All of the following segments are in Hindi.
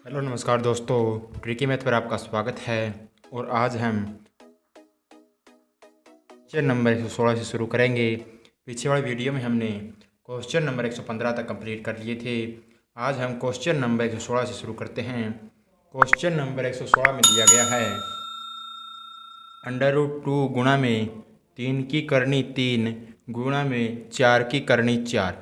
हेलो नमस्कार दोस्तों, ट्रिकी मैथ पर आपका स्वागत है। और आज हम क्वेश्चन नंबर 116 से शुरू करेंगे। पीछे वाले वीडियो में हमने क्वेश्चन नंबर 115 तक कंप्लीट कर लिए थे। आज हम क्वेश्चन नंबर 116 से शुरू करते हैं। क्वेश्चन नंबर 116 में दिया गया है √2 गुणा में 3 की करनी 3 गुणा में 4 की करनी 4।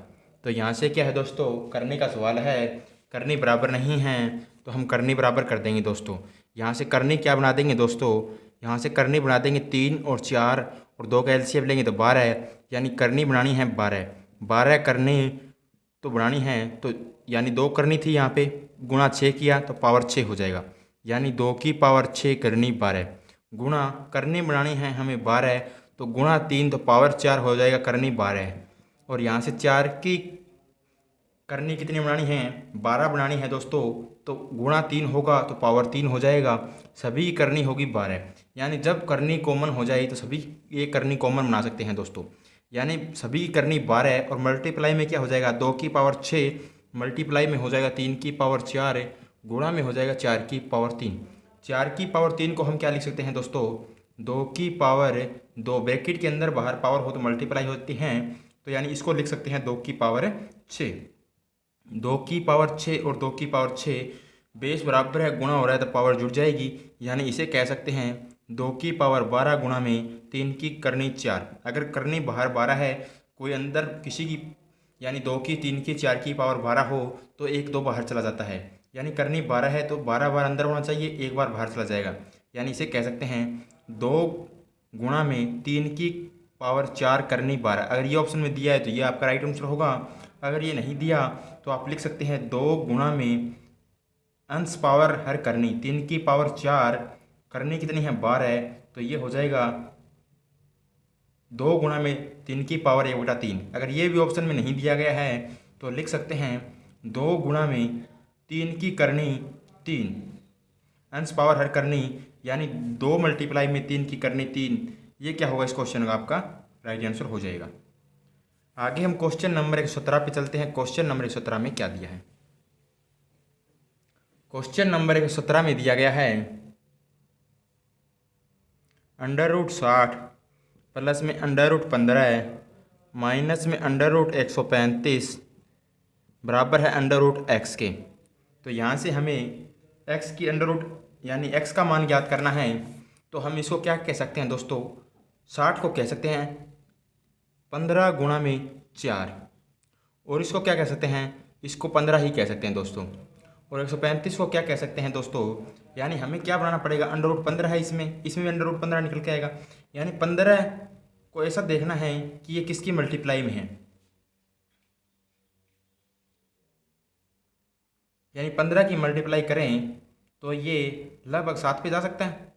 तो यहाँ से क्या है दोस्तों, करने का सवाल है। करनी बराबर नहीं है तो हम करनी बराबर कर देंगे दोस्तों। यहाँ से करनी क्या बना देंगे दोस्तों, यहाँ से करनी बना देंगे 3 और 4 और 2 का एलसीएम लेंगे तो 12, यानी करनी बनानी है 12। 12 करनी तो बनानी है, तो यानी 2 करनी थी, यहाँ पे गुणा 6 किया तो पावर 6 हो जाएगा, यानी 2 की पावर 6 करनी 12। गुणा करनी बनानी है हमें 12, तो गुणा 3 तो पावर 4 हो जाएगा, करनी 12। और यहाँ से 4 की करनी कितनी बनानी है, 12 बनानी है दोस्तों, तो गुणा 3 होगा तो पावर 3 हो जाएगा। सभी की करनी होगी 12, यानी जब करनी कॉमन हो जाए तो सभी ये करनी कॉमन बना सकते हैं दोस्तों। यानी सभी की करनी 12 और मल्टीप्लाई में क्या हो जाएगा, 2 की पावर 6 मल्टीप्लाई में हो जाएगा 3 की पावर 4 गुणा में हो जाएगा 4 की पावर 3। 4 की पावर 3 को हम क्या लिख सकते हैं दोस्तों, 2 की पावर 2 ब्रैकेट के अंदर बाहर पावर हो तो मल्टीप्लाई होती हैं, तो यानी इसको लिख सकते हैं 2 की पावर 6। 2 की पावर 6 और 2 की पावर 6 बेस बराबर है, गुणा हो रहा है तो पावर जुड़ जाएगी, यानी इसे कह सकते हैं 2 की पावर 12 गुणा में 3 की करनी 4। अगर करनी बाहर 12 है, कोई अंदर किसी की, यानी 2 की 3 की 4 की पावर 12 हो तो 1 2 बाहर चला जाता है, यानी करनी 12 है तो 12 बार अंदर होना चाहिए, 1 बार बाहर चला जाएगा, यानी इसे कह सकते हैं 2 गुणा में 3 की पावर 4 करनी 12। अगर ये ऑप्शन में दिया है तो ये आपका राइट आंसर होगा। अगर ये नहीं दिया तो आप लिख सकते हैं 2 गुणा में अंश पावर हर करनी 3 की पावर 4 करनी कितनी है 12, तो ये हो जाएगा 2 गुणा में 3 की पावर 1/3। अगर ये भी ऑप्शन में नहीं दिया गया है तो लिख सकते हैं 2 गुणा में 3 की करनी 3 अंश पावर हर करनी, यानी 2 मल्टीप्लाई में 3 की करनी 3। ये क्या होगा इस क्वेश्चन का, आपका राइट आंसर हो जाएगा। आगे हम क्वेश्चन नंबर 117 पे चलते हैं। क्वेश्चन नंबर 117 में क्या दिया है, क्वेश्चन नंबर 117 में दिया गया है √60 प्लस में √15 माइनस में √135 बराबर है √x के। तो यहाँ से हमें x की यानी x का मान ज्ञात करना है, तो हम इसको क्या कह सकते हैं दोस्तों, 60 को कह सकते हैं 15 गुणा में 4, और इसको क्या कह सकते हैं, इसको 15 ही कह सकते हैं दोस्तों। और 135 को क्या कह सकते हैं दोस्तों, यानी हमें क्या बनाना पड़ेगा, √15 है, इसमें भी √15 निकल के आएगा, यानी 15 को ऐसा देखना है कि ये किसकी मल्टीप्लाई में है, यानी 15 की मल्टीप्लाई करें तो ये लगभग 7 पे जा सकता है,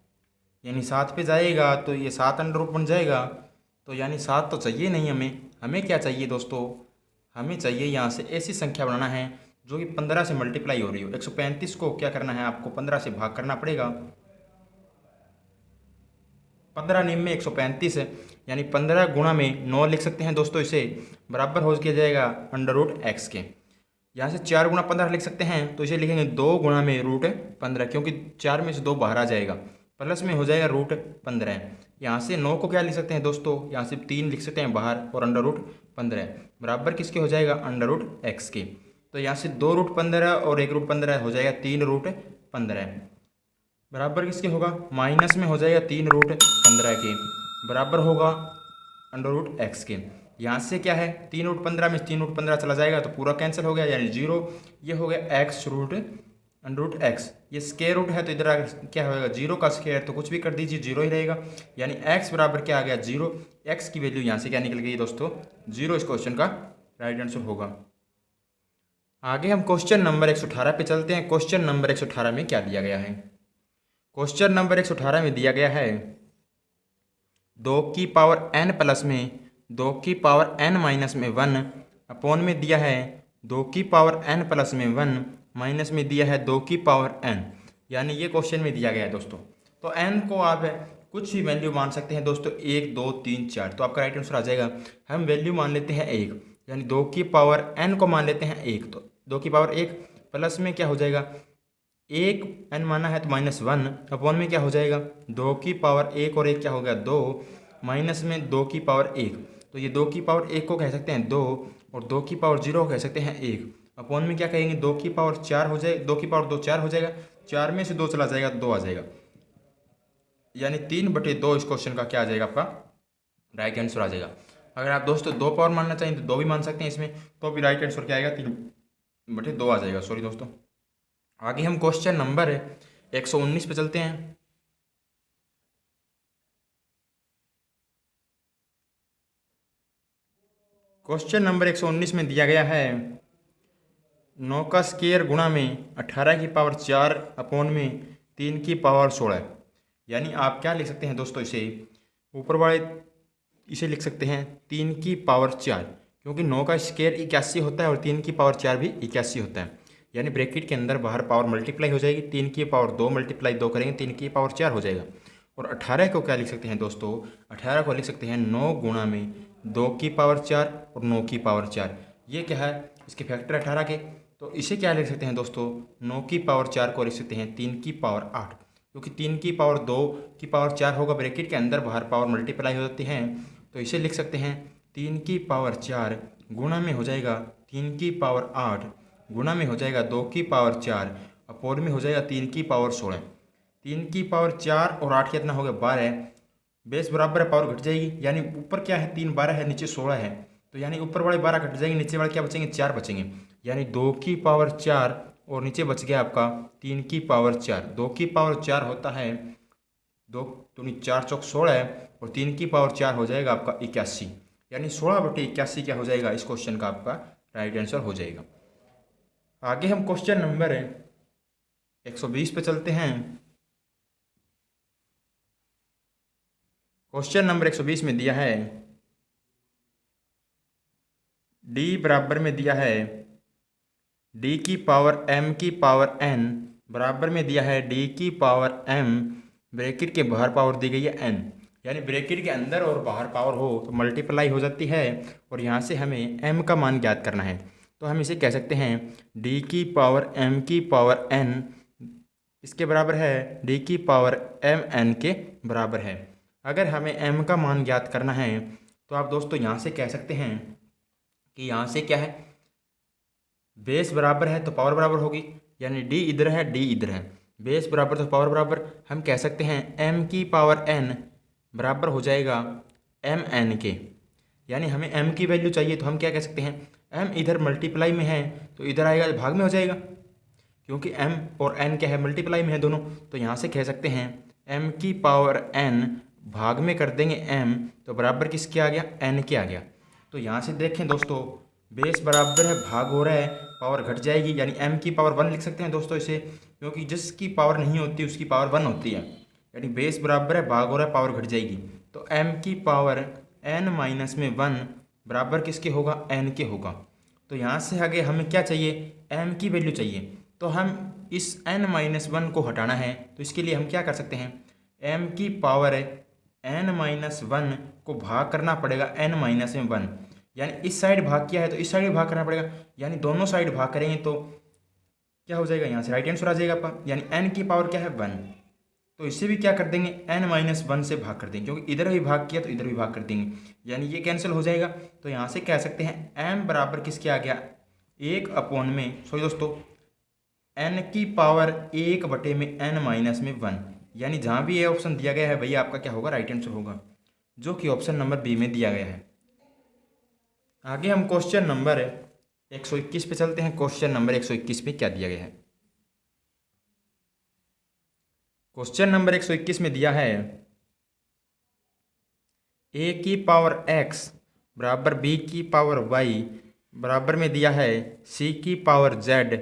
यानी 7 पे जाएगा तो ये 7 अंडर रूट बन जाएगा। तो यानी 7 तो चाहिए नहीं हमें, हमें क्या चाहिए दोस्तों, हमें चाहिए यहाँ से ऐसी संख्या बनाना है जो कि 15 से मल्टीप्लाई हो रही हो। 135 को क्या करना है, आपको 15 से भाग करना पड़ेगा। 15 निम में 135 है, यानी 15 गुणा में 9 लिख सकते हैं दोस्तों, इसे बराबर हो किया जाएगा √x के। यहाँ से 4 गुणा 15 लिख सकते हैं, तो इसे लिखेंगे 2 गुणा में √15, क्योंकि 4 में से 2 बाहर आ जाएगा, प्लस में हो जाएगा √15। यहाँ से 9 को क्या लिख सकते हैं दोस्तों, यहाँ से 3 लिख सकते हैं बाहर, और √15 बराबर किसके हो जाएगा, √x के। तो यहाँ से 2 √15 और 1 √15 हो जाएगा 3 √15 बराबर किसके होगा, माइनस में हो जाएगा 3 √15 के, बराबर होगा √x के। यहाँ से क्या है, 3 √15 में 3 √15 चला जाएगा तो पूरा कैंसिल हो गया, यानी 0। ये हो गया x √x, ये स्क्वायर रूट है तो इधर क्या होगा, 0 का स्क्वायर, तो कुछ भी कर दीजिए 0 ही रहेगा, यानी x बराबर क्या आ गया 0। x की वैल्यू यहाँ से क्या निकल गई दोस्तों, 0 इस क्वेश्चन का राइट आंसर होगा। आगे हम क्वेश्चन नंबर 118 पे चलते हैं। क्वेश्चन नंबर 118 में क्या दिया गया है, क्वेश्चन नंबर 118 में दिया गया है 2 की पावर n प्लस में 2 की पावर n माइनस में 1 अपॉन में दिया है 2 की पावर n प्लस में 1 माइनस में दिया है 2 की पावर n, यानी ये क्वेश्चन में दिया गया है दोस्तों। तो n को आप कुछ भी वैल्यू मान सकते हैं दोस्तों, 1 2 3 4, तो आपका राइट आंसर आ जाएगा। हम वैल्यू मान लेते हैं 1, यानी 2 की पावर n को मान लेते हैं 1, तो 2 की पावर 1 प्लस में क्या हो जाएगा एक n माना है तो -1 अपॉन में क्या हो जाएगा 2 की पावर 1 और 1 क्या हो गया 2 माइनस में 2 की पावर 1। तो ये 2 की पावर 1 को कह सकते हैं 2 और 2 की पावर 0 को कह सकते हैं 1। अपॉन में क्या कहेंगे 2 की पावर 4 हो जाएगा, 2 की पावर 2 4 हो जाएगा, 4 में से 2 चला जाएगा 2 आ जाएगा, यानी 3/2 इस क्वेश्चन का क्या आ जाएगा आपका राइट आंसर आ जाएगा। अगर आप दोस्तों 2 पावर मानना चाहें तो 2 भी मान सकते हैं इसमें, तो भी राइट आंसर क्या आएगा 3/2 आ जाएगा। सॉरी दोस्तों। आगे हम क्वेश्चन नंबर 119 पे चलते हैं। क्वेश्चन नंबर 119 में दिया गया है 9 का स्क्वायर गुणा में 18 की पावर 4 अपॉन में 3 की पावर 16। यानी आप क्या लिख सकते हैं दोस्तों, इसे ऊपर वाले इसे लिख सकते हैं 3 की पावर 4, क्योंकि 9 का स्क्वायर 81 होता है और 3 की पावर 4 भी 81 होता है। यानी ब्रैकेट के अंदर बाहर पावर मल्टीप्लाई हो जाएगी, 3 की पावर 2 मल्टीप्लाई 2 करेंगे 3 की पावर 4 हो जाएगा। और 18 को क्या लिख सकते हैं दोस्तों, 18 को लिख सकते हैं 9 गुणा में 2 की पावर 4 और 9 की पावर 4। ये क्या है, इसके फैक्टर 18 के, तो इसे क्या लिख सकते हैं दोस्तों 9 की पावर 4 को लिख सकते हैं 3 की पावर 8, क्योंकि 3 की पावर 2 की पावर 4 होगा, ब्रैकेट के अंदर बाहर पावर मल्टीप्लाई हो जाती है। तो इसे लिख सकते हैं 3 की पावर 4 गुणा में हो जाएगा 3 की पावर 8 गुणा में हो जाएगा 2 की पावर 4 अपोर में हो जाएगा 3 की पावर 16। 3 की पावर 4 और 8 कितना हो गया 12, बेस बराबर है पावर घट जाएगी, यानी ऊपर क्या है 3 12 है, नीचे 16 है, तो यानी ऊपर वाले 12 घट जाएंगे, नीचे वाले क्या बचेंगे 4 बचेंगे, यानी 2 की पावर 4 और नीचे बच गया आपका 3 की पावर 4। 2 की पावर 4 होता है 2 दूनी 4 चौक 16 और 3 की पावर 4 हो जाएगा आपका 81, यानी 16/81 क्या हो जाएगा इस क्वेश्चन का आपका राइट आंसर हो जाएगा। आगे हम क्वेश्चन नंबर 120 पे चलते हैं। क्वेश्चन नंबर 120 में दिया है d बराबर में दिया है d की पावर m की पावर n बराबर में दिया है d की पावर m, ब्रैकेट के बाहर पावर दी गई है n, यानी ब्रैकेट के अंदर और बाहर पावर हो तो मल्टीप्लाई हो जाती है, और यहाँ से हमें m का मान ज्ञात करना है। तो हम इसे कह सकते हैं d की पावर m की पावर n इसके बराबर है d की पावर m n के बराबर है। अगर हमें m का मान ज्ञात करना है तो आप दोस्तों यहाँ से कह सकते हैं कि यहाँ से क्या है, बेस बराबर है तो पावर बराबर होगी, यानी d इधर है d इधर है, बेस बराबर तो पावर बराबर। हम कह सकते हैं m की पावर n बराबर हो जाएगा m n के, यानी हमें m की वैल्यू चाहिए तो हम क्या कह सकते हैं m इधर मल्टीप्लाई में है तो इधर आएगा भाग में हो जाएगा, क्योंकि m और n क्या है मल्टीप्लाई में है दोनों। तो यहाँ से कह सकते हैं m की पावर n भाग में कर देंगे m, तो बराबर किसके आ गया n के आ गया। तो यहाँ से देखें दोस्तों बेस बराबर है भाग हो रहा है पावर घट जाएगी, यानी m की पावर 1 लिख सकते हैं दोस्तों इसे, क्योंकि जिसकी पावर नहीं होती उसकी पावर 1 होती है, यानी बेस बराबर है भाग हो रहा है पावर घट जाएगी। तो m की पावर n-1 बराबर किसके होगा n के होगा। तो यहाँ से आगे हमें क्या चाहिए m की वैल्यू चाहिए, तो हम इस n-1 को हटाना है, तो इसके लिए हम क्या कर सकते हैं m की पावर n-1 को भाग करना पड़ेगा n-1, यानी इस साइड भाग किया है तो इस साइड भी भाग करना पड़ेगा, यानी दोनों साइड भाग करेंगे तो क्या हो जाएगा यहाँ से राइट आंसर आ जाएगा आपका, यानी n की पावर क्या है 1, तो इससे भी क्या कर देंगे n-1 से भाग कर देंगे, क्योंकि इधर भी भाग किया तो इधर भी भाग कर देंगे, यानी ये कैंसिल हो जाएगा। तो यहाँ से कह सकते हैं m बराबर किसके आ गया 1 अपॉन में, सॉरी दोस्तों n की पावर 1/n-1, यानी जहाँ भी ये ऑप्शन दिया गया है भैया आपका क्या होगा राइट आंसर होगा, जो कि ऑप्शन नंबर बी में दिया गया है। आगे हम क्वेश्चन नंबर 121 पे चलते हैं। क्वेश्चन नंबर 121 पे क्या दिया गया है, क्वेश्चन नंबर 121 में दिया है a की पावर x बराबर b की पावर y बराबर में दिया है c की पावर z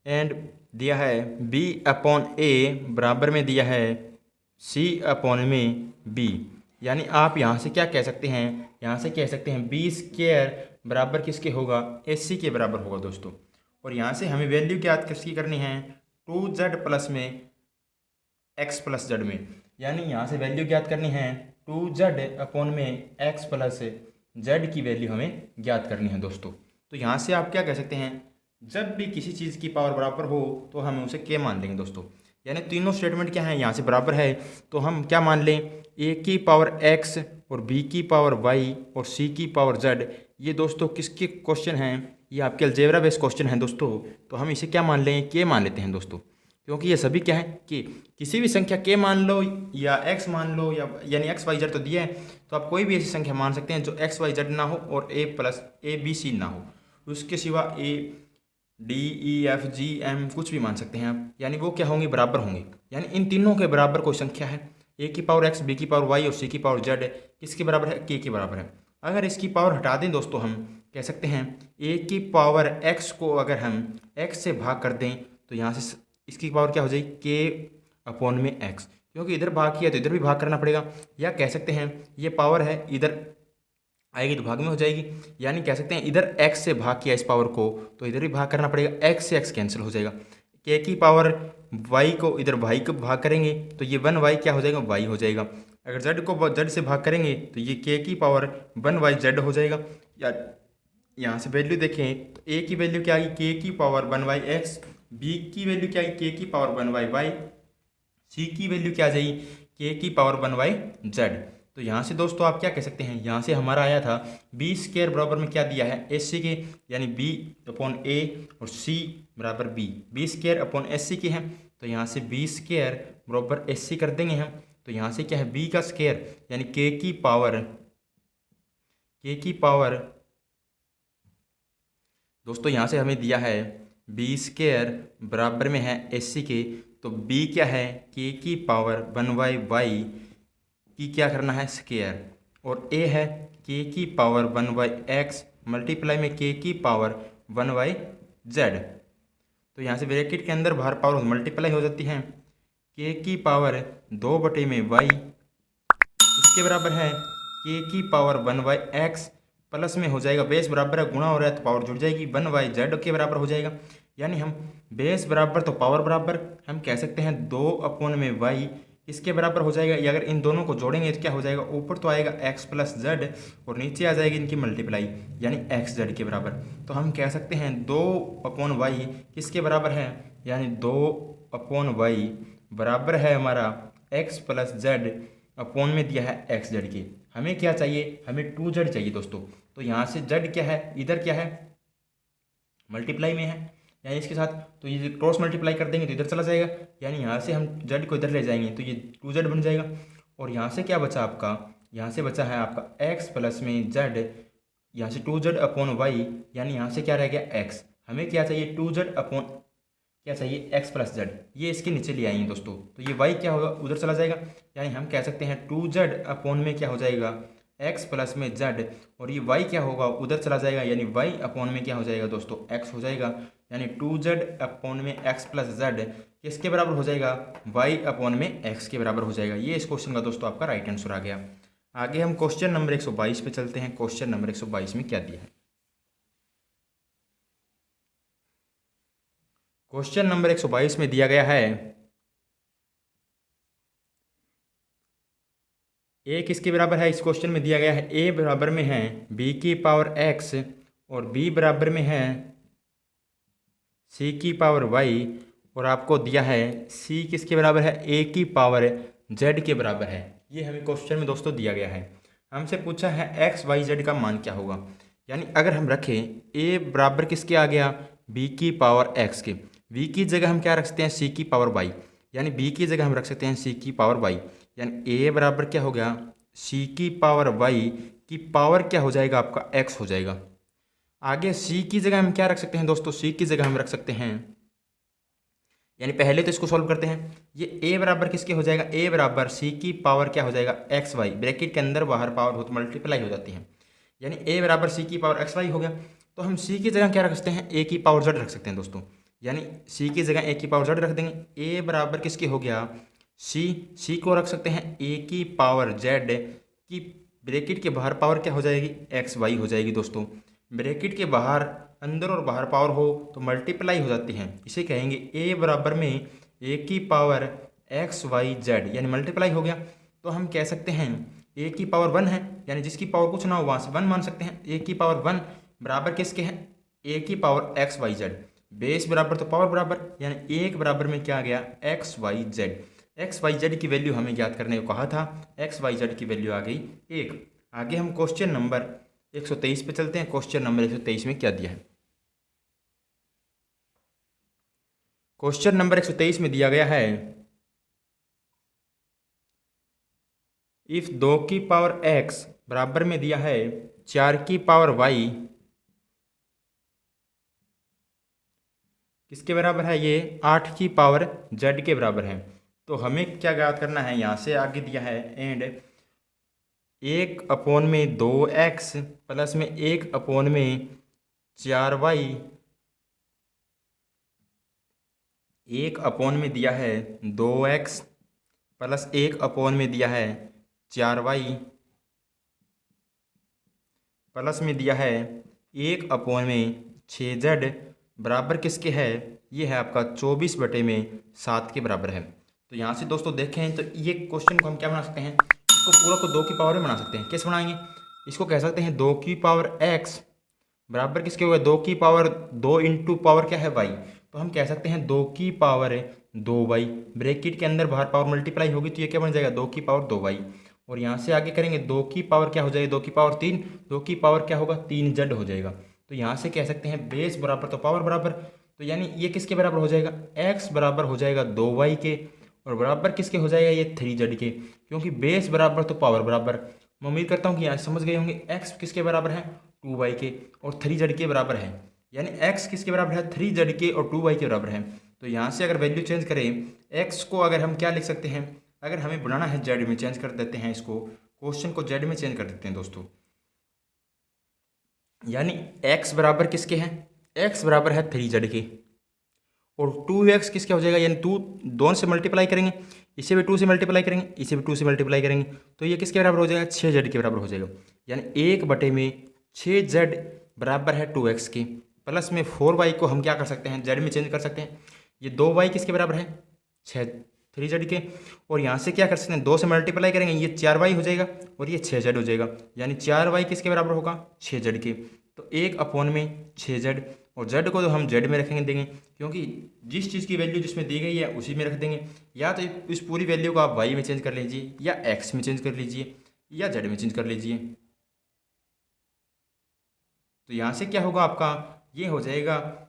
एंड दिया है b अपॉन a बराबर में दिया है c अपॉन में b। यानी आप यहाँ से क्या कह सकते हैं, यहाँ से कह सकते हैं b स्क्वायर बराबर किसके होगा ac के बराबर होगा दोस्तों। और यहाँ से हमें वैल्यू ज्ञात किसकी करनी है 2z प्लस में x प्लस z में, यानी यहाँ से वैल्यू ज्ञात करनी है 2z अपॉन में x प्लस z की वैल्यू हमें ज्ञात करनी है दोस्तों। तो यहाँ से आप क्या कह सकते हैं जब भी किसी चीज़ की पावर बराबर हो तो हम उसे के मान लेंगे दोस्तों। यानी तीनों स्टेटमेंट क्या है, यहाँ से बराबर है तो हम क्या मान लें, ए की पावर एक्स और बी की पावर वाई और सी की पावर जेड। ये दोस्तों किसके क्वेश्चन हैं, ये आपके अलजेब्रा बेस्ड क्वेश्चन हैं दोस्तों। तो हम इसे क्या मान लें, के मान लेते हैं दोस्तों, क्योंकि ये सभी क्या है के। किसी भी संख्या के मान लो या एक्स मान लो, या यानी एक्स वाई जेड तो दिया है, तो आप कोई भी ऐसी संख्या मान सकते हैं जो एक्स वाई जेड ना हो और ए प्लस ए बी सी ना हो। उसके सिवा A D E F G M कुछ भी मान सकते हैं आप, यानी वो क्या होंगे, बराबर होंगे। यानी इन तीनों के बराबर कोई संख्या है, ए की पावर एक्स, बी की पावर वाई और सी की पावर जेड किसके बराबर है, के बराबर है। अगर इसकी पावर हटा दें दोस्तों, हम कह सकते हैं ए की पावर एक्स को अगर हम एक्स से भाग कर दें तो यहाँ से इसकी पावर क्या हो जाएगी, के अपॉन में एक्स, क्योंकि इधर भाग किया तो इधर भी भाग करना पड़ेगा। या कह सकते हैं ये पावर है, इधर आएगी तो भाग में हो जाएगी, यानी कह सकते हैं इधर x से भाग किया इस पावर को तो इधर भी भाग करना पड़ेगा, x से x कैंसिल हो जाएगा। k की पावर y को इधर y को भाग करेंगे तो ये 1y क्या हो जाएगा, y हो जाएगा। अगर z को z से भाग करेंगे तो ये k की पावर 1y z हो जाएगा। या यहाँ से वैल्यू देखें तो a की वैल्यू क्या आएगी, k की पावर 1y x, b की वैल्यू क्या आएगी, k की पावर 1y y, c की वैल्यू क्या आ जाएगी, k की पावर 1y z। तो यहाँ से दोस्तों आप क्या कह सकते हैं, यहाँ से हमारा आया था बी स्क्वायर बराबर में क्या दिया है, एस सी के, यानी बी अपॉन ए और सी बराबर B, B square upon S C के हैं। तो यहाँ से बी स्क्वायर बराबर एस सी कर देंगे हम। तो यहाँ से क्या है, बी का स्क्वायर यानी के की पावर दोस्तों यहाँ से हमें दिया है बी स्क्वायर बराबर में है एस सी के, तो बी क्या है, के की पावर 1y y की क्या करना है, स्क्वायर, और ए है के की पावर 1y x मल्टीप्लाई में के की पावर 1y z। तो यहाँ से ब्रैकेट के अंदर बाहर पावर मल्टीप्लाई हो जाती है, के की पावर 2 बटे में y इसके बराबर है के की पावर 1y x प्लस में हो जाएगा, बेस बराबर है, गुणा हो रहा है तो पावर जुड़ जाएगी, 1y z के बराबर हो जाएगा। यानी हम बेस बराबर तो पावर बराबर, हम कह सकते हैं 2 अपॉन में y इसके बराबर हो जाएगा। या अगर इन दोनों को जोड़ेंगे तो क्या हो जाएगा, ऊपर तो आएगा x प्लस जेड और नीचे आ जाएगी इनकी मल्टीप्लाई यानी एक्स जेड के बराबर। तो हम कह सकते हैं 2 अपॉन वाई किसके बराबर है, यानी 2 अपॉन वाई बराबर है हमारा x प्लस जेड अपॉन में दिया है एक्स जेड के। हमें क्या चाहिए, हमें 2z चाहिए दोस्तों। तो यहाँ से z क्या है, इधर क्या है, मल्टीप्लाई में है, यानी इसके साथ तो ये क्रॉस मल्टीप्लाई कर देंगे तो इधर चला जाएगा, यानी यहाँ से हम z को इधर ले जाएंगे तो ये 2z बन जाएगा। और यहाँ से क्या बचा आपका, यहाँ से बचा है आपका x प्लस में z, यहाँ से 2z अपॉन वाई, यानी यहाँ से क्या रह गया x। हमें क्या चाहिए, 2z अपॉन क्या चाहिए, x प्लस जेड, ये इसके नीचे ले आएंगे दोस्तों। तो ये y क्या होगा, उधर चला जाएगा, यानी हम कह सकते हैं 2z अपॉन में क्या हो जाएगा, x प्लस में z, और ये y क्या होगा, उधर चला जाएगा, यानी y अपॉन में क्या हो जाएगा दोस्तों, x हो जाएगा। यानी 2z अपॉन में x प्लस जेड किसके बराबर हो जाएगा, y अपॉन में x के बराबर हो जाएगा। ये इस क्वेश्चन का दोस्तों आपका राइट आंसर आ गया। आगे हम क्वेश्चन नंबर 122 पे चलते हैं। क्वेश्चन नंबर 122 में क्या दिया है, क्वेश्चन नंबर 122 में दिया गया है ए किसके बराबर है, इस क्वेश्चन में दिया गया है ए बराबर में है बी की पावर एक्स और बी बराबर में है सी की पावर वाई, और आपको दिया है सी किसके बराबर है, ए की पावर जेड के बराबर है। ये हमें क्वेश्चन में दोस्तों दिया गया है। हमसे पूछा है एक्स वाई जेड का मान क्या होगा, यानी अगर हम रखें ए बराबर किसके आ गया, बी की पावर एक्स के, बी की जगह हम क्या रख सकते हैं, सी की पावर वाई, यानी बी की जगह हम रख सकते हैं सी की पावर वाई, यानी ए बराबर क्या हो गया, सी की पावर वाई की पावर क्या हो जाएगा आपका, एक्स हो जाएगा। आगे सी की जगह हम क्या रख सकते हैं दोस्तों, सी की जगह हम रख सकते हैं, यानी पहले तो इसको सॉल्व करते हैं, ये ए बराबर किसके हो जाएगा, ए बराबर सी की पावर क्या हो जाएगा, एक्स वाई, ब्रैकेट के अंदर बाहर पावर हो तो मल्टीप्लाई हो जाती है, यानी ए बराबर सी की पावर एक्स वाई हो गया। तो हम सी की जगह क्या रख सकते हैं, ए की पावर जेड रख सकते हैं दोस्तों, यानी सी की जगह ए की पावर जेड रख देंगे। ए बराबर किसके हो गया, सी को रख सकते हैं ए की पावर जेड की, ब्रैकेट के बाहर पावर क्या हो जाएगी, एक्स वाई हो जाएगी दोस्तों। ब्रैकेट के बाहर अंदर और बाहर पावर हो तो मल्टीप्लाई हो जाती हैं, इसे कहेंगे ए बराबर में ए की पावर एक्स वाई जेड, यानी मल्टीप्लाई हो गया। तो हम कह सकते हैं ए की पावर 1 है, यानी जिसकी पावर कुछ ना हो वहाँ से 1 मान सकते हैं। ए की पावर 1 बराबर किसके हैं, ए की power X Y Z, base बराबर तो पावर बराबर, यानी एक बराबर में क्या आ गया, X Y Z. X Y Z की वैल्यू हमें ज्ञात करने को कहा था, एक्स वाई जेड की वैल्यू आ गई 1। आगे हम क्वेश्चन नंबर 123 पे चलते हैं। क्वेश्चन नंबर 123 में क्या दिया है? क्वेश्चन नंबर 123 में दिया गया है, इफ 2 की पावर x बराबर में दिया है 4 की पावर y, किसके बराबर है? ये 8 की पावर z के बराबर है। तो हमें क्या ज्ञात करना है? यहाँ से आगे दिया है एंड 1/2x प्लस में 1/4y, 1 में दिया है 2x प्लस 1 में दिया है 4y प्लस में दिया है 1/6z बराबर किसके है? ये है आपका 24/7 के बराबर है। तो यहाँ से दोस्तों देखें तो ये क्वेश्चन को हम क्या बना सकते हैं, इसको पूरा को 2 की पावर में बना सकते हैं। कैसे बनाएंगे? इसको कह सकते हैं 2 की पावर x बराबर किसके होगा? 2 की पावर 2 इंटू पावर क्या है y। तो हम कह सकते हैं 2 की पावर 2y, ब्रैकेट के अंदर बाहर पावर मल्टीप्लाई होगी तो ये क्या बन जाएगा? 2 की पावर 2y। और यहाँ से आगे करेंगे 2 की पावर क्या हो जाएगी? 2 की पावर 3, 2 की पावर क्या होगा? 3z हो जाएगा। तो यहाँ से कह सकते हैं बेस बराबर तो पावर बराबर, तो यानी ये किसके बराबर हो जाएगा? x बराबर हो जाएगा 2y के, और बराबर किसके हो जाएगा? ये 3z के, क्योंकि बेस बराबर तो पावर बराबर। मैं उम्मीद करता हूँ कि यहाँ समझ गए होंगे। x किसके बराबर है? 2y के, और 3z के बराबर है, यानी x किसके बराबर है? 3z के और 2y के बराबर है। तो यहाँ से अगर वैल्यू चेंज करें, x को अगर हम क्या लिख सकते हैं, अगर हमें बनाना है z में, चेंज कर देते हैं इसको, क्वेश्चन को z में चेंज कर देते हैं दोस्तों। यानी x बराबर किसके हैं? x बराबर है 3z के, और 2x किसके हो जाएगा? यानी 2 दोनों से मल्टीप्लाई करेंगे, इसे भी 2 से मल्टीप्लाई करेंगे, इसे भी 2 से मल्टीप्लाई करेंगे, तो ये किसके बराबर हो जाएगा? 6z के बराबर हो जाएगा। यानी 1/6z बराबर है 2x के, प्लस में 4y को हम क्या कर सकते हैं? z में चेंज कर सकते हैं। ये 2y किसके बराबर है? 3z के, और यहाँ से क्या कर सकते हैं? 2 से मल्टीप्लाई करेंगे, ये 4y हो जाएगा और ये 6z हो जाएगा। यानी 4y किसके बराबर होगा? 6z के। तो 1/6z, और z को तो हम z में रखेंगे देंगे, क्योंकि जिस चीज़ की वैल्यू जिसमें दी गई है उसी में रख देंगे। या तो इस पूरी वैल्यू को आप y में चेंज कर लीजिए, या x में चेंज कर लीजिए, या z में चेंज कर लीजिए। तो यहाँ से क्या होगा आपका? ये हो जाएगा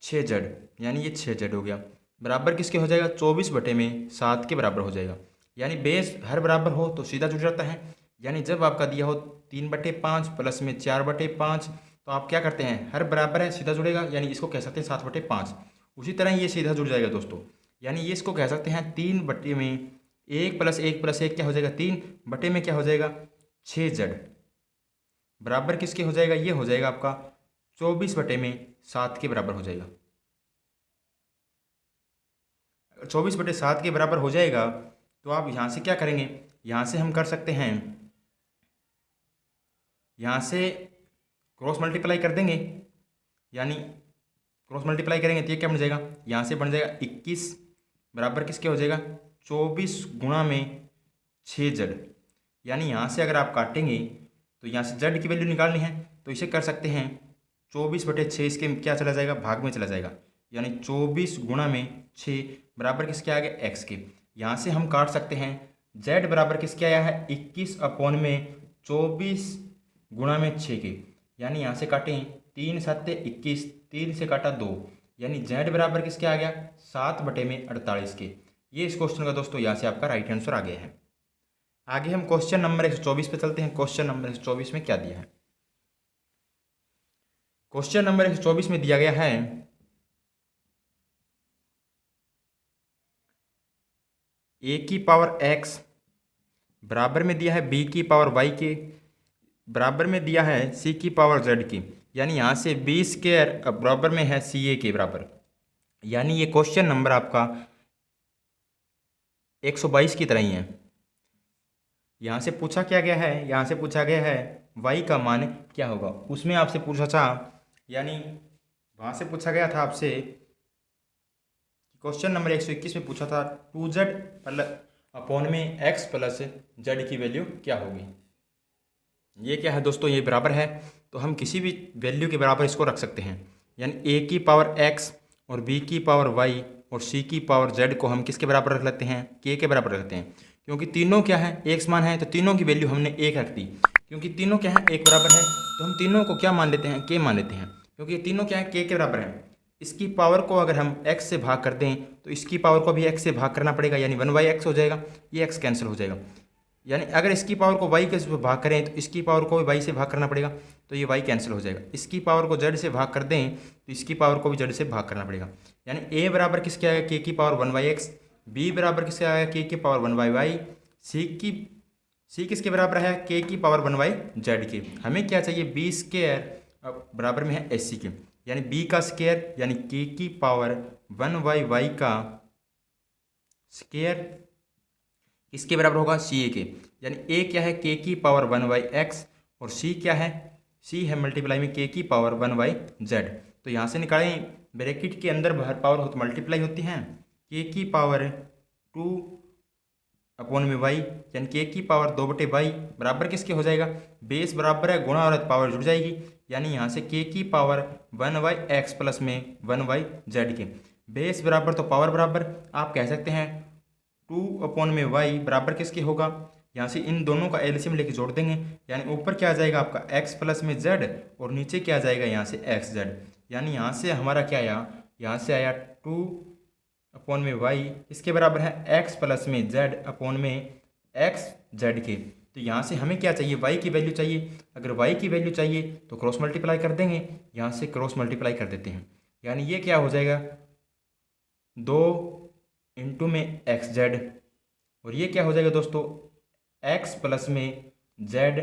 6z, यानी ये 6z हो गया, बराबर किसके हो जाएगा? 24/7 के बराबर हो जाएगा। यानी बेस हर बराबर हो तो सीधा जुड़ जाता है। यानी जब आपका दिया हो 3/5 प्लस में 4/5, तो आप क्या करते हैं? हर बराबर है, सीधा जुड़ेगा, यानी इसको कह सकते हैं 7/5। उसी तरह ये सीधा जुड़ जाएगा दोस्तों। यानी ये इसको कह सकते हैं 3/1 प्लस 1 प्लस 1 क्या हो जाएगा? 3 में क्या हो जाएगा? 6z बराबर किसके हो जाएगा? ये हो जाएगा आपका 24/7 के बराबर हो जाएगा। 24/7 के बराबर हो जाएगा तो आप यहाँ से क्या करेंगे? यहाँ से हम कर सकते हैं, यहाँ से क्रॉस मल्टीप्लाई कर देंगे, यानी क्रॉस मल्टीप्लाई करेंगे तो ये क्या बन जाएगा? यहाँ से बन जाएगा 21 बराबर किसके हो जाएगा? 24 गुणा में 6z। यानी यहाँ से अगर आप काटेंगे तो यहाँ से z की वैल्यू निकालनी है, तो इसे कर सकते हैं 24/6, इसके क्या चला जाएगा? भाग में चला जाएगा, यानी 24 गुणा में 6 बराबर किसके आ गया? x के। यहाँ से हम काट सकते हैं, z बराबर किसके आया है? 21/24 गुणा में 6 के, यानी यहाँ से काटें 3 7 21, 3 से काटा 2, यानी z बराबर किसके आ गया? 7/48 के। ये इस क्वेश्चन का दोस्तों यहाँ से आपका राइट आंसर आ गया है। आगे हम क्वेश्चन नंबर 124 पे चलते हैं। क्वेश्चन नंबर 124 में क्या दिया है? क्वेश्चन नंबर 124 में दिया गया है, a की पावर x बराबर में दिया है b की पावर y के, बराबर में दिया है c की पावर z की। यानी यहाँ से b स्क्वायर बराबर में है ca के बराबर। यानी ये क्वेश्चन नंबर आपका 122 की तरह ही है। यहाँ से पूछा क्या गया है? यहाँ से पूछा गया है y का मान क्या होगा। उसमें आपसे पूछा था, यानी वहाँ से पूछा गया था आपसे, क्वेश्चन नंबर 121 में पूछा था 2z अपॉन में x प्लस z की वैल्यू क्या होगी। ये क्या है दोस्तों? ये बराबर है, तो हम किसी भी वैल्यू के बराबर इसको रख सकते हैं। यानी a की पावर x और b की पावर y और c की पावर z को हम किसके बराबर रख लेते हैं, k के बराबर रखते हैं। क्योंकि तीनों क्या है, एक समान है, तो तीनों की वैल्यू हमने एक रख दी। क्योंकि तीनों क्या है, एक बराबर है, तो हम तीनों को क्या मान लेते हैं, k मान लेते हैं। क्योंकि तीनों क्या है, k के बराबर है। इसकी पावर को अगर हम x से भाग कर दें तो इसकी पावर को भी x से भाग करना पड़ेगा, यानी 1/x हो जाएगा, ये x कैंसिल हो जाएगा। यानी अगर इसकी पावर को y के से भाग करें तो इसकी पावर को भी y से भाग करना पड़ेगा, तो ये y कैंसिल हो जाएगा। इसकी पावर को z से भाग कर दें तो इसकी पावर को भी z से भाग करना पड़ेगा। यानी a बराबर किसके आएगा, k की पावर 1/x, b बराबर किसके आएगा, k की पावर 1/y, c किसके बराबर है, k की पावर 1/z के। हमें क्या चाहिए, b स्क्वायर बराबर में है ac के, यानी b का स्क्वायर यानी k की पावर 1/y का स्क्वायर इसके बराबर होगा ca के। यानी a क्या है, k की पावर 1/x और c क्या है, c है मल्टीप्लाई में k की पावर 1/z। तो यहाँ से निकालें, ब्रैकेट के अंदर बाहर पावर हो तो मल्टीप्लाई होती हैं, k की पावर 2/y यानी k की पावर 2/y बराबर किसके हो जाएगा, बेस बराबर है गुणा और पावर जुड़ जाएगी, यानी यहाँ से k की पावर 1/x प्लस में 1/z के। बेस बराबर तो पावर बराबर, आप कह सकते हैं 2/y बराबर किसके होगा, यहाँ से इन दोनों का एलसीएम लेके जोड़ देंगे, यानी ऊपर क्या आ जाएगा आपका x प्लस में z और नीचे क्या आ जाएगा यहाँ से xz। यानी यहाँ से हमारा क्या आया, यहाँ से आया 2/y इसके बराबर है x प्लस में z/xz के। तो यहाँ से हमें क्या चाहिए, y की वैल्यू चाहिए। अगर y की वैल्यू चाहिए तो क्रॉस मल्टीप्लाई कर देंगे, यहाँ से क्रॉस मल्टीप्लाई कर देते हैं, यानी ये क्या हो जाएगा 2 इंटू में xz और ये क्या हो जाएगा दोस्तों x प्लस में z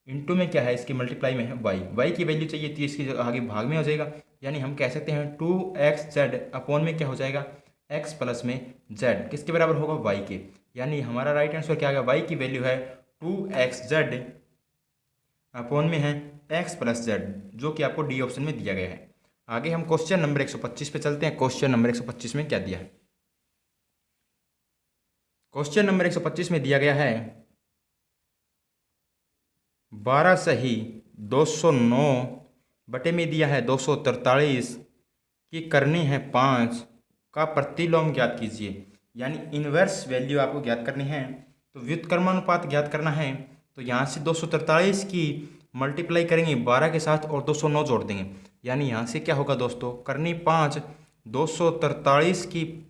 इंटू में क्या है, इसकी मल्टीप्लाई में है y की वैल्यू चाहिए थी, इसकी आगे भाग में हो जाएगा, यानी हम कह सकते हैं 2xz अपॉन में क्या हो जाएगा x प्लस में z किसके बराबर होगा, y के। यानी हमारा राइट आंसर क्या आएगा, y की वैल्यू है 2xz अपॉन में है x प्लस z, जो कि आपको डी ऑप्शन में दिया गया है। आगे हम क्वेश्चन नंबर 125 पे चलते हैं। क्वेश्चन नंबर 125 में क्या दिया है, क्वेश्चन नंबर 125 में दिया गया है 12 सही 209 बटे में दिया है 243 की करनी है 5 का प्रतिलोम ज्ञात कीजिए। यानी इन्वर्स वैल्यू आपको ज्ञात करनी है, तो व्युत्क्रमानुपात ज्ञात करना है। तो यहाँ से 243 की मल्टीप्लाई करेंगे 12 के साथ और 209 जोड़ देंगे, यानी यहाँ से क्या होगा दोस्तों, करनी 5 243 की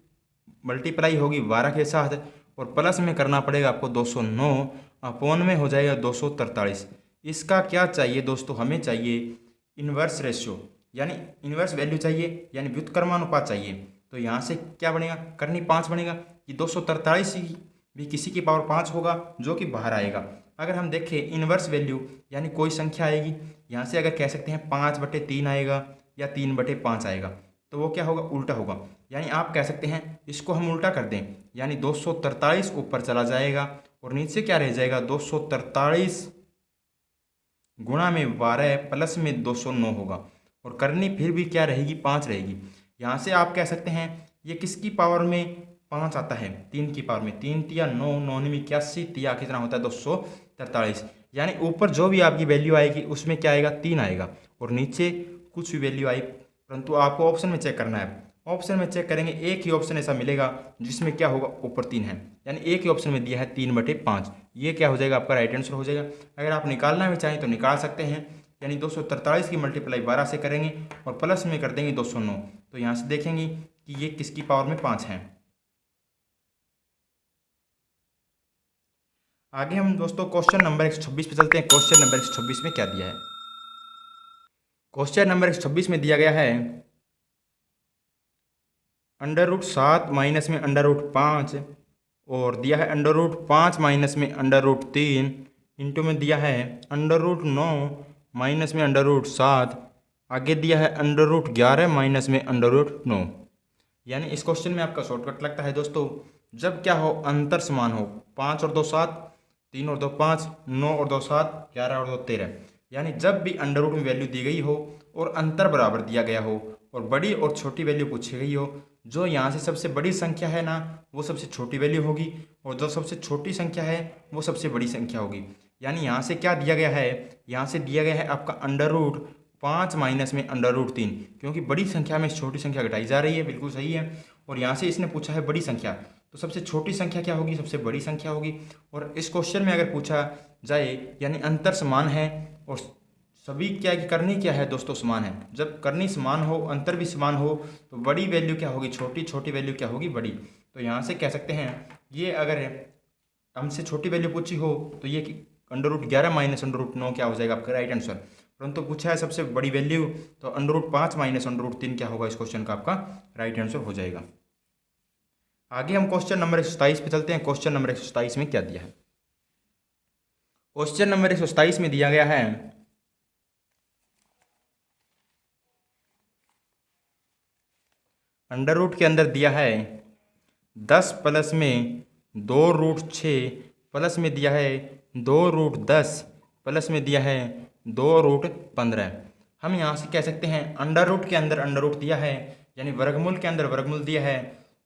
मल्टीप्लाई होगी 12 के साथ और प्लस में करना पड़ेगा आपको 209 अपॉन में हो जाएगा 243। इसका क्या चाहिए दोस्तों, हमें चाहिए इन्वर्स रेशियो, यानी इन्वर्स वैल्यू चाहिए, यानी व्युत्क्रमानुपात चाहिए। तो यहाँ से क्या बनेगा, करनी 5 बनेगा, कि 243 भी किसी की पावर 5 होगा जो कि बाहर आएगा। अगर हम देखें इन्वर्स वैल्यू यानी कोई संख्या आएगी, यहाँ से अगर कह सकते हैं 5/3 आएगा या 3/5 आएगा, तो वो क्या होगा, उल्टा होगा। यानी आप कह सकते हैं इसको हम उल्टा कर दें, यानी 243 ऊपर चला जाएगा और नीचे क्या रह जाएगा 243 गुणा में 12 प्लस में 209 होगा और करनी फिर भी क्या रहेगी, 5 रहेगी। यहाँ से आप कह सकते हैं ये किसकी पावर में 5 आता है, 3 की पावर में, 3 तिया 9, 9 में 81, तिया कितना होता है 243। यानी ऊपर जो भी आपकी वैल्यू आएगी उसमें क्या आएगा, 3 आएगा और नीचे कुछ भी वैल्यू आई, परंतु आपको ऑप्शन में चेक करना है। ऑप्शन में चेक करेंगे एक ही ऑप्शन ऐसा मिलेगा जिसमें क्या होगा, ऊपर 3 है, यानी एक ही ऑप्शन में दिया है 3/5। ये क्या हो जाएगा, आपका राइट आंसर हो जाएगा। अगर आप निकालना भी चाहें तो निकाल सकते हैं, यानी 243 की मल्टीप्लाई 12 से करेंगे और प्लस में कर देंगे 209। तो यहाँ से देखेंगे कि ये किसकी पावर में 5 है। आगे हम दोस्तों क्वेश्चन नंबर 126 पे चलते हैं। क्वेश्चन नंबर 126 में क्या दिया है, क्वेश्चन नंबर 126 में दिया गया है √7 माइनस में √5 और दिया है √5 माइनस में √3 इंटू में दिया है √9 माइनस में √7, आगे दिया है √11 माइनस में √9। यानी इस क्वेश्चन में आपका शॉर्टकट लगता है दोस्तों, जब क्या हो, अंतर समान हो, 5 और 2 7, 3 और 2 5, 9 और 2 7, 11 और 2 13। यानी जब भी अंडर रूट में वैल्यू दी गई हो और अंतर बराबर दिया गया हो और बड़ी और छोटी वैल्यू पूछी गई हो, जो यहाँ से सबसे बड़ी संख्या है ना वो सबसे छोटी वैल्यू होगी और जो सबसे छोटी संख्या है वो सबसे बड़ी संख्या होगी। यानी यहाँ से क्या दिया गया है, यहाँ से दिया गया है आपका अंडर रूट 5 माइनस में अंडर रूट 3, क्योंकि बड़ी संख्या में छोटी संख्या घटाई जा रही है, बिल्कुल सही है। और यहाँ से इसने पूछा है बड़ी संख्या, तो सबसे छोटी संख्या क्या होगी, सबसे बड़ी संख्या होगी। और इस क्वेश्चन में अगर पूछा जाए यानी अंतर समान है और सभी क्या की करनी क्या है दोस्तों, समान है। जब करनी समान हो, अंतर भी समान हो, तो बड़ी वैल्यू क्या होगी छोटी, छोटी वैल्यू क्या होगी बड़ी। तो यहाँ से कह सकते हैं ये अगर हमसे छोटी वैल्यू पूछी हो तो ये under root 11 minus under root 9 क्या हो जाएगा आपका राइट आंसर। परंतु पूछा है सबसे बड़ी वैल्यू, तो under root 5 minus under root 3 क्या होगा इस क्वेश्चन का आपका राइट आंसर हो जाएगा। आगे हम क्वेश्चन नंबर 127 पे चलते हैं। क्वेश्चन नंबर 127 में क्या दिया है। क्वेश्चन नंबर 127 में दिया गया है अंडर रूट के अंदर दिया है 10 प्लस में 2 रूट 6 प्लस में दिया है 2 रूट 10 प्लस में दिया है 2 रूट 15। हम यहाँ से कह सकते हैं अंडर रूट के अंदर अंडर रूट दिया है, यानी वर्गमूल के अंदर वर्गमूल दिया है,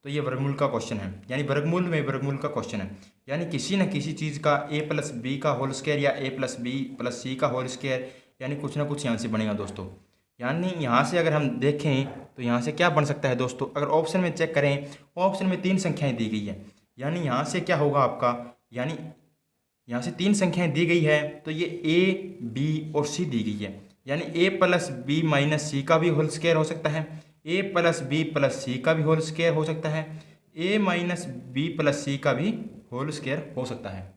तो ये वर्गमूल का क्वेश्चन है, यानी वर्गमूल में वर्गमूल का क्वेश्चन है। यानी किसी न किसी चीज़ का a प्लस बी का होल स्क्वायर या a प्लस बी प्लस सी का होल स्क्वायर, यानी कुछ ना कुछ यहाँ से बनेगा दोस्तों। यानी यहाँ से अगर हम देखें तो यहाँ से क्या बन सकता है दोस्तों, अगर ऑप्शन में चेक करें, ऑप्शन में 3 संख्याएं दी गई है, यानी यहाँ से क्या होगा आपका, यानी यहाँ से 3 संख्याएं दी गई है, तो ये a b और c दी गई है, यानी a प्लस बी माइनस सी का भी होल स्क्वायर हो सकता है, a प्लस बी प्लस सी का भी होल स्क्वायर हो सकता है, a माइनस बी प्लस सी का भी होल स्क्वायर हो सकता है,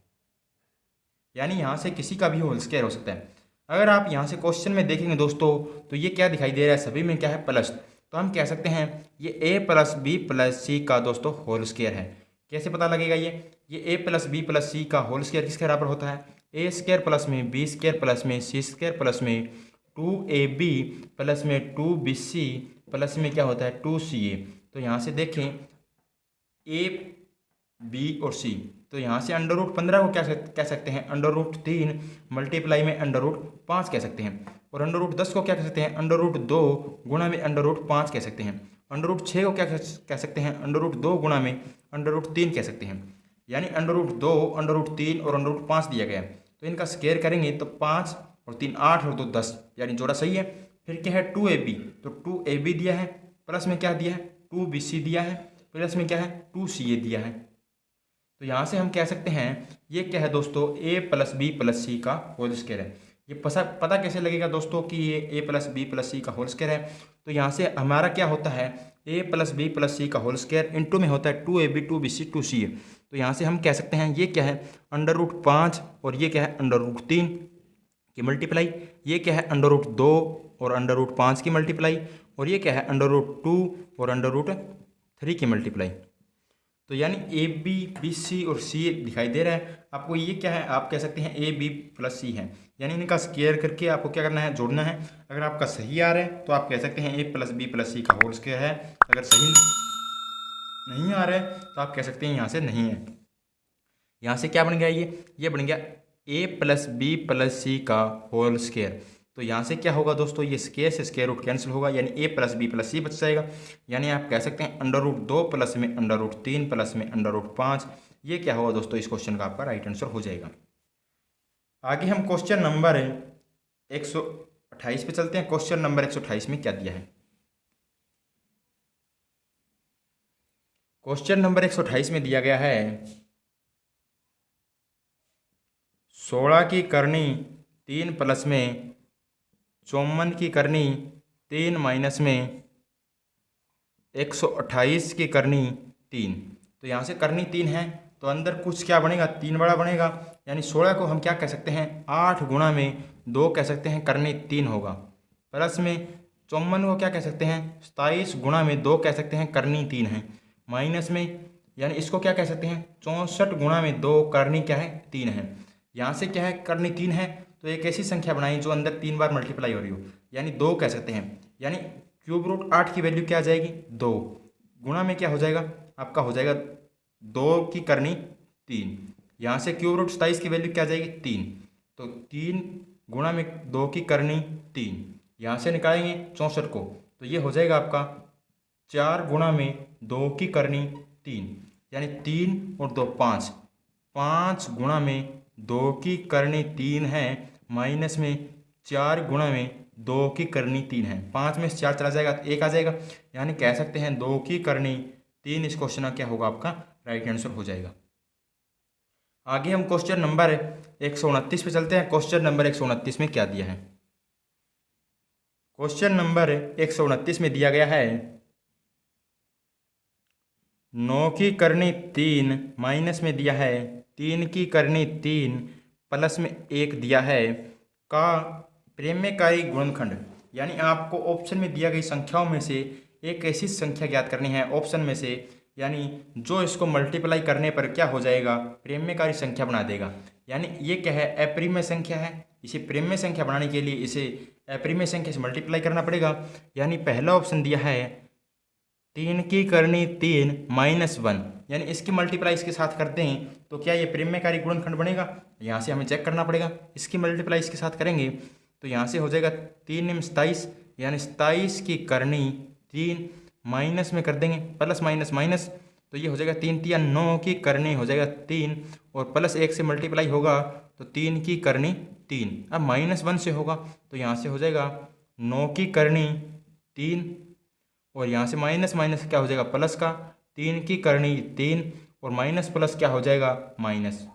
यानी यहाँ से किसी का भी होल स्क्वायर हो सकता है। अगर आप यहाँ से क्वेश्चन में देखेंगे दोस्तों, तो ये क्या दिखाई दे रहा है, सभी में क्या है प्लस, तो हम कह सकते हैं ये a प्लस बी प्लस सी का दोस्तों होल स्क्वायर है। कैसे पता लगेगा ये a प्लस बी प्लस सी का होल स्क्वायर किसके बराबर होता है, a स्क्वायर प्लस में b स्क्वायर प्लस में c स्क्वायर प्लस में 2ab प्लस में 2bc प्लस में क्या होता है 2ca। तो यहाँ से देखें a b और c, तो यहाँ से अंडर रूट 15 को क्या कह सकते हैं, अंडर रूट 3 मल्टीप्लाई में अंडर रूट 5 कह सकते हैं। और अंडर रूट 10 को क्या कह सकते हैं, अंडर रूट 2 गुणा में अंडर रूट 5 कह सकते हैं। अंडर रूट 6 को क्या कह सकते हैं, अंडर रूट 2 गुणा में अंडर रूट 3 कह सकते हैं। यानी अंडर रूट 2 अंडर रूट 3 और अंडर रूट 5 दिया गया है, तो इनका स्क्वायर करेंगे तो 5 और 3 8 और 2 10, यानी जोड़ा सही है। फिर क्या है 2ab, तो 2ab दिया है, प्लस में क्या दिया है 2bc दिया है, प्लस में क्या है 2ca दिया है। तो यहाँ से हम कह सकते हैं ये क्या है दोस्तों, a प्लस बी प्लस सी का होल स्क्वायर है। ये पता कैसे लगेगा दोस्तों कि ये a प्लस बी प्लस सी का होल स्क्वायर है, तो यहाँ से हमारा क्या होता है a प्लस बी प्लस सी का होल स्क्वायर इंटू में होता है 2ab 2bc 2ca। तो यहाँ से हम कह सकते हैं ये क्या है अंडर रूट 5 और ये क्या है अंडर रूट 3 की मल्टीप्लाई, ये क्या है अंडर रूट 2 और अंडर रूट 5 की मल्टीप्लाई, और ये क्या है अंडर रूट 2 और अंडर रूट 3 की मल्टीप्लाई। तो यानी ए बी बी सी और सी दिखाई दे रहा है आपको, ये क्या है आप कह सकते हैं ए बी प्लस सी है, यानी इनका स्क्वायर करके आपको क्या करना है जोड़ना है। अगर आपका सही आ रहा है तो आप कह सकते हैं ए प्लस बी प्लस सी का होल स्क्वायर है, अगर सही नहीं आ रहा है तो आप कह सकते हैं यहाँ से नहीं है। यहाँ से क्या बन गया ये बन गया ए प्लस बी प्लस सी का होल स्क्वायर। तो यहाँ से क्या होगा दोस्तों, ये स्क्वायर से स्क्वायर रूट कैंसिल होगा, यानी ए प्लस बी प्लस सी बच जाएगा। यानी आप कह सकते हैं अंडर रूट 2 प्लस में अंडर रूट 3 प्लस में अंडर रूट 5, ये क्या होगा दोस्तों इस क्वेश्चन का आपका राइट आंसर हो जाएगा। आगे हम क्वेश्चन नंबर 128 पे चलते हैं। क्वेश्चन नंबर 128 में क्या दिया है। क्वेश्चन नंबर 128 में दिया गया है 16 की करनी 3 प्लस में 54 की करनी 3 माइनस में 128 की करनी 3। तो यहाँ से करनी 3 है तो अंदर कुछ क्या बनेगा 3 बड़ा बनेगा, यानी 16 को हम क्या कह सकते हैं 8 गुणा में 2 कह सकते हैं करनी 3 होगा, प्लस में 54 को क्या कह सकते हैं 27 गुणा में 2 कह सकते हैं करनी 3 है, माइनस में यानी इसको क्या कह सकते हैं 64 गुणा में 2 करनी क्या है 3 है। यहाँ से क्या है करनी 3 है तो एक ऐसी संख्या बनाई जो अंदर 3 बार मल्टीप्लाई हो रही हो, यानी 2 कह सकते हैं। यानी क्यूब रूट 8 की वैल्यू क्या आ जाएगी 2, गुणा में क्या हो जाएगा आपका हो जाएगा 2 की करनी 3। यहाँ से क्यूब रूट 27 की वैल्यू क्या आ जाएगी 3, तो 3 गुणा में 2 की करनी 3, यहाँ से निकालेंगे 64 को, तो ये हो जाएगा आपका 4 गुणा में 2 की करनी 3, यानी 3 और 2 5, 5 गुणा में 2 की करनी 3 है, माइनस में 4 गुणा में 2 की करनी 3 है। 5 में से 4 चला जाएगा तो 1 आ जाएगा, यानी कह सकते हैं 2 की करनी 3 इस क्वेश्चन का क्या होगा, आपका राइट आंसर हो जाएगा। आगे हम क्वेश्चन नंबर 129 पे चलते हैं। क्वेश्चन नंबर 129 में क्या दिया है? क्वेश्चन नंबर 129 में दिया गया है 9 की करनी 3 माइनस में दिया है 3 की करनी 3 प्लस में 1 दिया है का प्रेम्यकारी गुणनखंड। यानी आपको ऑप्शन में दिया गई संख्याओं में से एक ऐसी संख्या ज्ञात करनी है ऑप्शन में से, यानी जो इसको मल्टीप्लाई करने पर क्या हो जाएगा, प्रेम्यकारी संख्या बना देगा। यानी ये क्या है, अप्रिमेय संख्या है। इसे प्रेम्य संख्या बनाने के लिए इसे अप्रिमेय संख्या से मल्टीप्लाई करना पड़ेगा। यानी पहला ऑप्शन दिया है 3 की करनी 3 माइनस 1, यानी इसकी मल्टीप्लाई इसके साथ करते हैं तो क्या ये प्रेम्यकारी गुणनखंड बनेगा? यहाँ से हमें चेक करना पड़ेगा। इसकी मल्टीप्लाई इसके साथ करेंगे तो यहाँ से हो जाएगा 3 में 27, यानी 27 की करनी 3 माइनस में कर देंगे प्लस माइनस माइनस, तो ये हो जाएगा 3 तिया 9 की करनी हो जाएगा 3 और प्लस 1 से मल्टीप्लाई होगा तो 3 की करनी 3। अब -1 से होगा तो यहाँ से हो जाएगा 9 की करनी 3 और यहाँ से माइनस माइनस क्या हो जाएगा प्लस का, 3 की करनी 3 और माइनस प्लस क्या हो जाएगा माइनस।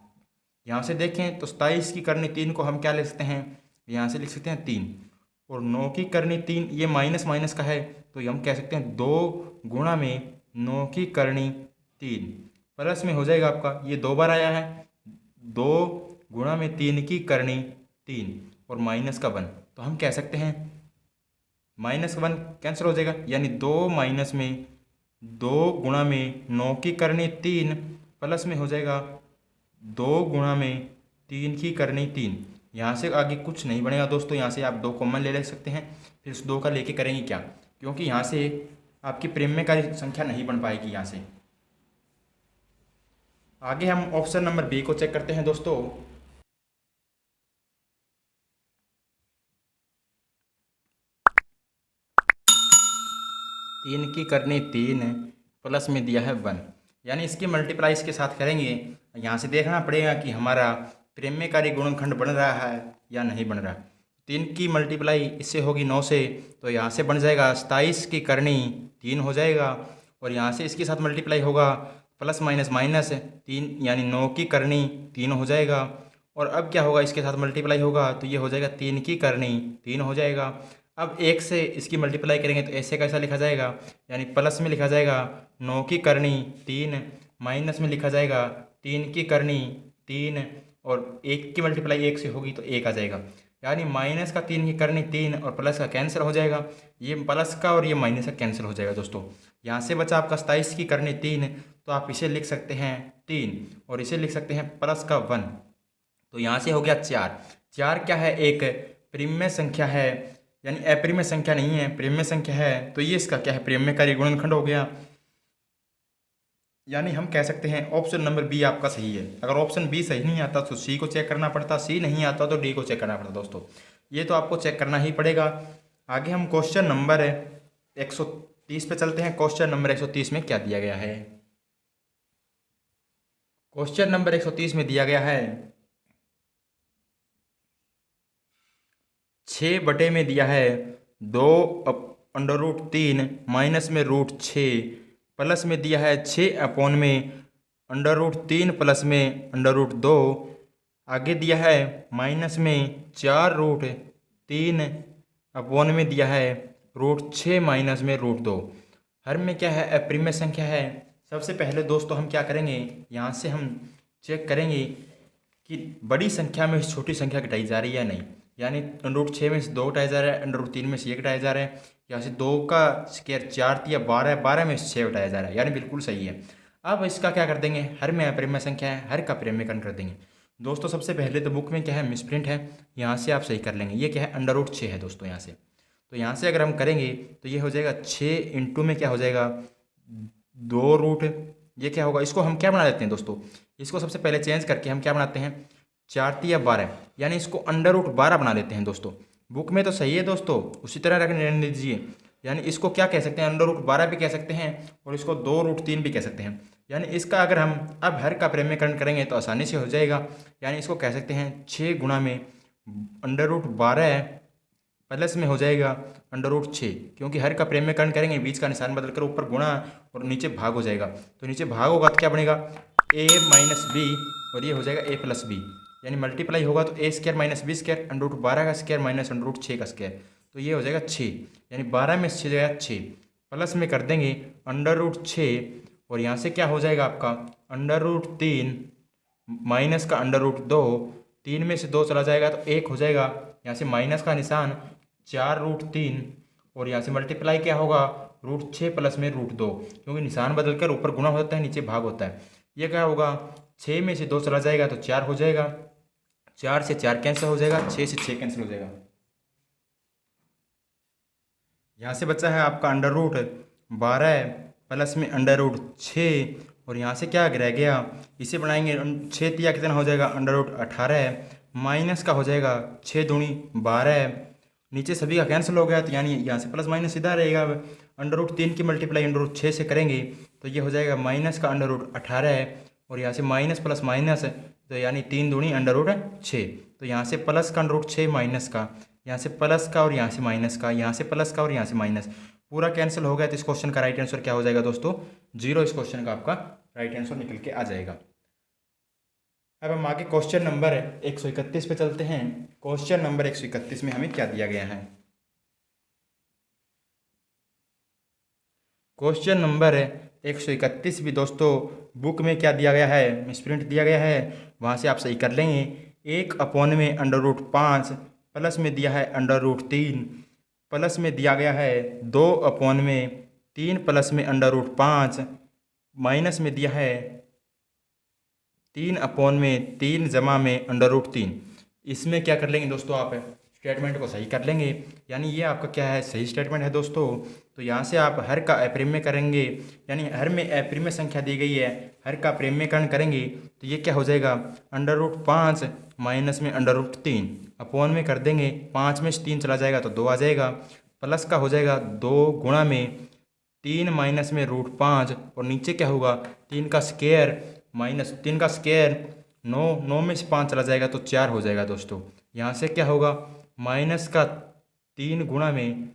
यहाँ से देखें तो 27 की करनी 3 को हम क्या लिख सकते हैं, यहाँ से लिख सकते हैं 3 और 9 की करनी 3, ये माइनस माइनस का है तो हम कह सकते हैं 2 गुणा में 9 की करनी 3 प्लस में हो जाएगा आपका, ये 2 बार आया है 2 गुणा में 3 की करनी 3 और माइनस का 1, तो हम कह सकते हैं -1 कैंसिल हो जाएगा, यानी 2 माइनस में 2 गुणा में 9 की करनी 3 प्लस में हो जाएगा 2 गुणा में 3 की करनी 3। यहाँ से आगे कुछ नहीं बनेगा दोस्तों, यहाँ से आप 2 कॉमन ले सकते हैं, फिर उस 2 का लेके करेंगे क्या, क्योंकि यहाँ से आपकी प्रेम्यकारी संख्या नहीं बन पाएगी। यहाँ से आगे हम ऑप्शन नंबर बी को चेक करते हैं दोस्तों। तीन की करनी 3 प्लस में दिया है 1, यानी इसकी मल्टीप्लाई इसके साथ करेंगे। यहाँ से देखना पड़ेगा कि हमारा प्रेम्यकारी गुणनखंड बन रहा है या नहीं बन रहा। 3 की मल्टीप्लाई इससे होगी 9 से, तो यहाँ से बन जाएगा 27 की करनी 3 हो जाएगा और यहाँ से इसके साथ मल्टीप्लाई होगा प्लस माइनस माइनस 3, यानी 9 की करनी 3 हो जाएगा। और अब क्या होगा, इसके साथ मल्टीप्लाई होगा तो ये हो जाएगा 3 की करनी 3 हो जाएगा। अब 1 से इसकी मल्टीप्लाई करेंगे तो ऐसे कैसा लिखा जाएगा, यानी प्लस में लिखा जाएगा 9 की करनी 3 माइनस में लिखा जाएगा 3 की करनी 3 और 1 की मल्टीप्लाई 1 से होगी तो 1 आ जाएगा, यानी माइनस का 3 की करनी 3 और प्लस का कैंसिल हो जाएगा। ये प्लस का और ये माइनस का कैंसिल हो जाएगा दोस्तों। यहाँ से बचा आपका 27 की करनी 3, तो आप इसे लिख सकते हैं 3 और इसे लिख सकते हैं प्लस का 1, तो यहाँ से हो गया 4। 4 क्या है, एक प्रेम्य संख्या है, यानी अप्रिमेय संख्या नहीं है, प्रेम्य संख्या है, तो ये इसका क्या है, प्रेम्यकारी गुणनखंड हो गया। यानी हम कह सकते हैं ऑप्शन नंबर बी आपका सही है। अगर ऑप्शन बी सही नहीं आता तो सी को चेक करना पड़ता, सी नहीं आता तो डी को चेक करना पड़ता दोस्तों, ये तो आपको चेक करना ही पड़ेगा। आगे हम क्वेश्चन नंबर 130 पे चलते हैं। क्वेश्चन नंबर 130 में क्या दिया गया है? क्वेश्चन नंबर 130 में दिया गया है 6 बटे में दिया है 2/√3 माइनस में √6 प्लस में दिया है 6 अपॉन में √3 प्लस में √2, आगे दिया है माइनस में 4√3 अपॉन में दिया है √6 माइनस में √2। हर में क्या है, अप्रिमेय संख्या है। सबसे पहले दोस्तों हम क्या करेंगे, यहाँ से हम चेक करेंगे कि बड़ी संख्या में छोटी संख्या घटाई जा रही है या नहीं, यानी √6 में से 2 घटाया जा रहा है, √3 में से 1 घटाया जा रहा है, यहाँ से 2 का स्क्वायर 4 या 12, 12 में से 6 घटाया जा रहा है, यानी बिल्कुल सही है। अब इसका क्या कर देंगे, हर में अप्रिमेय संख्या है, हर का प्रेम्यकरण कर देंगे दोस्तों। सबसे पहले तो बुक में क्या है, मिसप्रिंट है, यहाँ से आप सही कर लेंगे। ये क्या है, √6 है दोस्तों यहाँ से, तो यहाँ से अगर हम करेंगे तो ये हो जाएगा 6 इंटू में क्या हो जाएगा 2 ये क्या होगा, इसको हम क्या बना देते हैं दोस्तों, इसको सबसे पहले चेंज करके हम क्या बनाते हैं 4 या 12, यानी इसको √12 बना देते हैं दोस्तों। बुक में तो सही है दोस्तों, उसी तरह रखने दीजिए। यानी इसको क्या कह सकते हैं, √12 भी कह सकते हैं और इसको 2√3 भी कह सकते हैं। यानी इसका अगर हम अब हर का प्रेम्यकरण करेंगे तो आसानी से हो जाएगा। यानी इसको कह सकते हैं 6 गुणा में √12 प्लस में हो जाएगा √6, क्योंकि हर का प्रेम्यकरण करेंगे बीच का निशान बदल कर ऊपर गुणा और नीचे भाग हो जाएगा। तो नीचे भाग होगा तो क्या बनेगा a माइनस बी और ये हो जाएगा a प्लस बी, यानी मल्टीप्लाई होगा तो a square minus B square √12 का स्क्वायर माइनस √6 का स्क्वायर, तो ये हो जाएगा 6, यानी 12 में 6 जाएगा 6, प्लस में कर देंगे √6 और यहाँ से क्या हो जाएगा आपका √3 माइनस का √2, 3 में से 2 चला जाएगा तो 1 हो जाएगा, यहाँ से माइनस का निशान 4√3 और यहाँ से मल्टीप्लाई क्या होगा √6 प्लस में √2, क्योंकि निशान बदल कर ऊपर गुणा होता है नीचे भाग होता है। ये क्या होगा 6 में से 2 चला जाएगा तो 4 हो जाएगा, 4 से 4 कैंसिल हो जाएगा, 6 से 6 कैंसिल हो जाएगा। यहाँ से बचा है आपका √12 प्लस में √6 और यहाँ से क्या रह गया, इसे बनाएंगे 6 तिया कितना हो जाएगा √18 माइनस का हो जाएगा 6 दूनी 12, नीचे सभी का कैंसिल हो गया तो यानी यहाँ से प्लस माइनस सीधा रहेगा। √3 की मल्टीप्लाई √6 से करेंगे तो ये हो जाएगा माइनस का √18 और यहाँ से माइनस प्लस माइनस तो यानी 3 दूनी √6, तो यहाँ से प्लस का √6 माइनस का, यहाँ से प्लस का और यहाँ से माइनस का, यहाँ से प्लस का और यहाँ से माइनस, पूरा कैंसिल हो गया। तो इस क्वेश्चन का राइट आंसर क्या हो जाएगा दोस्तों 0, इस क्वेश्चन का आपका राइट आंसर निकल के आ जाएगा। अब हम आगे क्वेश्चन नंबर 131 पे चलते हैं। क्वेश्चन नंबर 131 में हमें क्या दिया गया है, क्वेश्चन नंबर 131 भी दोस्तों बुक में क्या दिया गया है, मिसप्रिंट दिया गया है, वहाँ से आप सही कर लेंगे। 1 में √5 प्लस में दिया है √3 प्लस में दिया गया है 2 में 3 प्लस में √5 माइनस में दिया है 3 में 3 जमा में √3। इसमें क्या कर लेंगे दोस्तों, आप स्टेटमेंट को सही कर लेंगे, यानी ये आपका क्या है सही स्टेटमेंट है दोस्तों। तो यहाँ से आप हर का अप्रेम्य करेंगे, यानी हर में अप्रेम्य संख्या दी गई है, हर का प्रेम्यकरण करेंगे तो ये क्या हो जाएगा √5 माइनस में √3 अपॉन में कर देंगे, 5 में से 3 चला जाएगा तो 2 आ जाएगा, प्लस का हो जाएगा 2 गुणा में 3 माइनस में √5 और नीचे क्या होगा 3 का स्क्वायर माइनस 3 का स्क्वायर 9 में से 5 चला जाएगा तो 4 हो जाएगा दोस्तों। यहाँ से क्या होगा माइनस का 3 गुणा में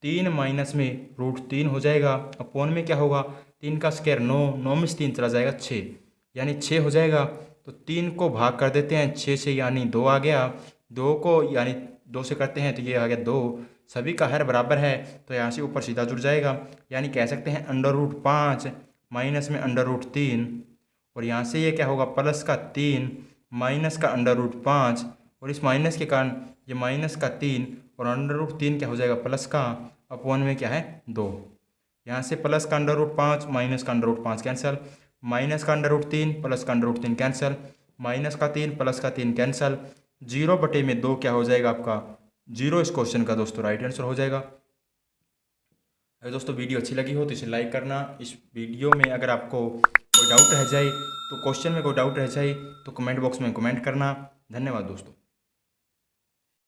3 माइनस में √3 हो जाएगा, अपॉन में क्या होगा 3 का स्क्वायर 9 में से 3 चला जाएगा 6, यानी 6 हो जाएगा। तो 3 को भाग कर देते हैं 6 से, यानी 2 आ गया, 2 को यानी 2 से करते हैं तो ये आ गया 2, सभी का हर बराबर है तो यहाँ से ऊपर सीधा जुड़ जाएगा, यानी कह सकते हैं √5 माइनस में √3 और यहाँ से ये क्या होगा प्लस का 3 माइनस का √5 और इस माइनस के कारण ये माइनस का 3 और √3 क्या हो जाएगा प्लस का, अपॉन में क्या है 2, यहाँ से प्लस का √5 माइनस का √5 कैंसिल, माइनस का √3 प्लस का √3 कैंसिल, माइनस का 3 प्लस का 3 कैंसिल, 0/2 क्या हो जाएगा आपका 0, इस क्वेश्चन का दोस्तों राइट आंसर हो जाएगा। अगर दोस्तों वीडियो अच्छी लगी हो तो इसे लाइक करना। इस वीडियो में अगर आपको कोई डाउट रह जाए तो क्वेश्चन में कोई डाउट रह जाए तो कमेंट बॉक्स में कमेंट करना। धन्यवाद दोस्तों।